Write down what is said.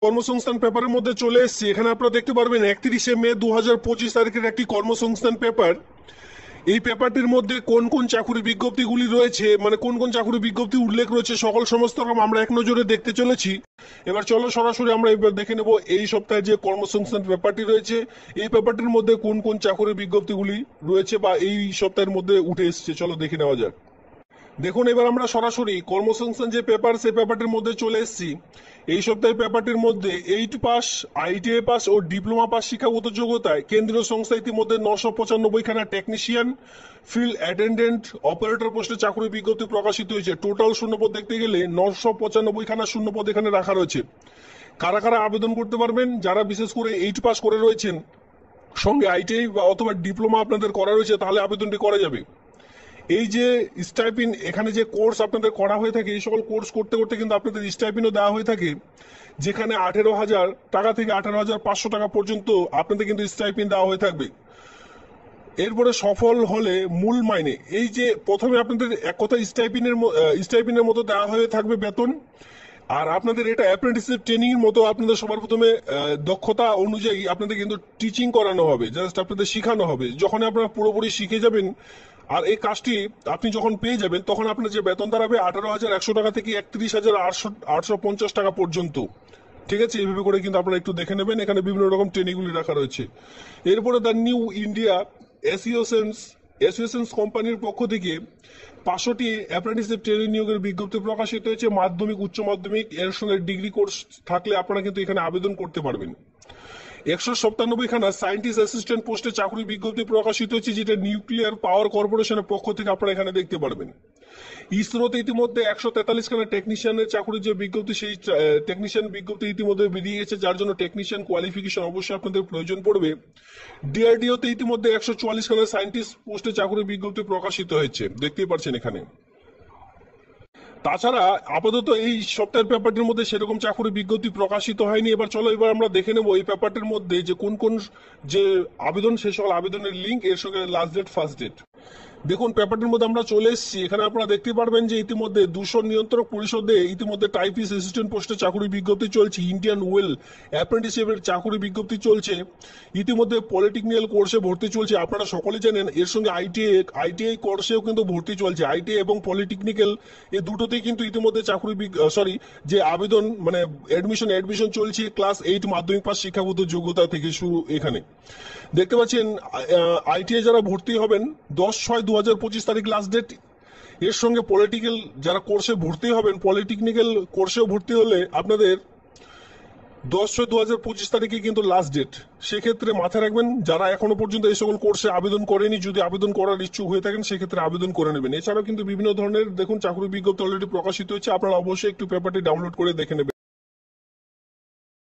কর্মসংস্থান পেপারের মধ্যে চলে এসেছি। এখানে আপনারা দেখতে পারবেন 31শে মে 2025 তারিখের একটি কর্মসংস্থান পেপার। এই পেপারটির মধ্যে কোন কোন চাকুরি বিজ্ঞপ্তিগুলি রয়েছে, মানে কোন কোন চাকুরি বিজ্ঞপ্তি উল্লেখ রয়েছে, সকল সমস্ত রকম আমরা এক নজরে দেখতে চলেছি। এবার চলো সরাসরি আমরা এবার দেখে নেব এই সপ্তাহে যে কর্মসংস্থান পেপারটি রয়েছে, এই পেপারটির মধ্যে কোন কোন চাকুরি বিজ্ঞপ্তিগুলি রয়েছে বা এই সপ্তাহের মধ্যে উঠে এসেছে। চলো দেখে নেওয়া যাক। দেখুন, এবার আমরা সরাসরি কর্মসংস্থান যে পেপার, সেই পেপারটির মধ্যে চলে এসেছি। এই সপ্তাহের পেপারটির মধ্যে 8 পাস, ITI পাস ও ডিপ্লোমা পাস শিক্ষাগত যোগ্যতায় কেন্দ্রীয় সংস্থা ইতিমধ্যে 995খানা টেকনিশিয়ান, ফিল্ড অ্যাটেন্ডেন্ট, অপারেটর পোস্টে চাকরি বিজ্ঞপ্তি প্রকাশিত হয়েছে। টোটাল শূন্যপদ দেখতে গেলে 995খানা শূন্যপদ এখানে রাখা রয়েছে। কারা কারা আবেদন করতে পারবেন? যারা বিশেষ করে 8 পাস করে রয়েছেন, সঙ্গে ITI বা অথবা ডিপ্লোমা আপনাদের করা রয়েছে, তাহলে আবেদনটি করা যাবে। এই যে স্টাইপিন, এখানে যে কোর্স আপনাদের করা হয়ে থাকে, এই সকল কোর্স করতে করতে কিন্তু আপনাদের স্টাইপিনও দেওয়া হয়ে থাকে, যেখানে 18,000 টাকা থেকে 18,500 টাকা পর্যন্ত আপনাদের কিন্তু স্টাইপিন দেওয়া হয়ে থাকবে। এরপরে সফল হলে মূল মাইনে, এই যে প্রথমে আপনাদের এক কথা স্টাইপিনের মতো দেওয়া হয়ে থাকবে বেতন। আর আপনাদের এটা অ্যাপ্রেন্টিসশিপ ট্রেনিং এর মতো, আপনাদের সবার প্রথমে দক্ষতা অনুযায়ী আপনাদের কিন্তু টিচিং করানো হবে, জাস্ট আপনাদের শেখানো হবে। যখন আপনারা পুরোপুরি শিখে যাবেন আর এই কাজটি আপনি যখন পেয়ে যাবেন, তখন আপনার যে বেতন দাঁড়াবে 18,100 টাকা থেকে 31,850 টাকা পর্যন্ত। ঠিক আছে, এইভাবে করে কিন্তু আপনারা একটু দেখে নেবেন। এখানে বিভিন্ন রকম ট্রেনিংগুলি রাখা রয়েছে। এরপরে দ্য নিউ ইন্ডিয়া অ্যাসোসিয়েশনস কোম্পানির পক্ষ থেকে 500টি অ্যাপ্রেন্টিসশিপ ট্রেনিং নিয়োগের বিজ্ঞপ্তি প্রকাশিত হয়েছে। মাধ্যমিক, উচ্চ মাধ্যমিক এর সঙ্গে ডিগ্রি কোর্স থাকলে আপনারা কিন্তু এখানে আবেদন করতে পারবেন। 197খানা সায়েন্টিস্ট অ্যাসিস্ট্যান্ট পোস্টে চাকরি বিজ্ঞপ্তি প্রকাশিত হয়েছে, যেটা নিউক্লিয়ার পাওয়ার কর্পোরেশনের পক্ষ থেকে আপনারা এখানে দেখতে পারবেন। ইসরোতে ইতিমধ্যে 143খানা টেকনিশিয়ানের চাকরির যে বিজ্ঞপ্তি, সেই টেকনিশিয়ান বিজ্ঞপ্তি ইতিমধ্যে বেরিয়ে গেছে, যার জন্য টেকনিশিয়ান কোয়ালিফিকেশন অবশ্যই আপনাদের প্রয়োজন পড়বে। ডিআরডিওতে ইতিমধ্যে 144খানা সায়েন্টিস্ট পোস্টে চাকরির বিজ্ঞপ্তি প্রকাশিত হয়েছে, দেখতেই পাচ্ছেন এখানে। তাছাড়া আপাতত এই সপ্তাহের পেপারটির মধ্যে সেরকম চাকরি বিজ্ঞপ্তি প্রকাশিত হয়নি। এবার আমরা দেখে নেব এই পেপারটির মধ্যে যে কোন কোন যে আবেদন, সে সকল আবেদনের লিঙ্ক, এর সঙ্গে লাস্ট ডেট, ফার্স্ট ডেট। দেখুন, পেপারটির মধ্যে আমরা চলে এসেছি। এখানে আপনারা দেখতে পারবেন যে ইতিমধ্যে দূষণ নিয়ন্ত্রক পরিষদে ইতিমধ্যে টাইপিস্ট অ্যাসিস্ট্যান্ট পোস্টে চাকরি বিজ্ঞপ্তি চলছে। ইন্ডিয়ান ওয়েল অ্যাপ্রেন্টিসশিপের চাকরি বিজ্ঞপ্তি চলছে। ইতিমধ্যে পলিটেকনিক্যাল কোর্সে ভর্তি চলছে। আপনারা সকলে জানেন এর সঙ্গে আইটিআই কোর্সেও কিন্তু ভর্তি চলছে। আইটিআই এবং পলিটেকনিক্যাল এই দুটোতেই কিন্তু ইতিমধ্যে যে আবেদন, মানে অ্যাডমিশন চলছে। ক্লাস 8 মাধ্যমিক পাস শিক্ষাগত যোগ্যতা থেকে শুরু। এখানে দেখতে পাচ্ছেন আইটিআই যারা ভর্তি হবেন 10/6/2025 তারিখ লাস্ট ডেট। এর সঙ্গে পলিটিক্যাল যারা কোর্সে ভর্তি হবেন, পলিটেকনিক্যাল কোর্সেও ভর্তি হলে আপনাদের 10/6/2025 তারিখে কিন্তু লাস্ট ডেট। সেক্ষেত্রে মাথায় রাখবেন, যারা এখনো পর্যন্ত এই সকল কোর্সে আবেদন করেনি, যদি আবেদন করার ইচ্ছুক হয়ে থাকেন, সেক্ষেত্রে আবেদন করে নেবেন। এছাড়াও কিন্তু বিভিন্ন ধরনের দেখুন চাকরি বিজ্ঞপ্তি অলরেডি প্রকাশিত হয়েছে। আপনারা অবশ্যই একটু পেপারটি ডাউনলোড করে দেখে নেবেন।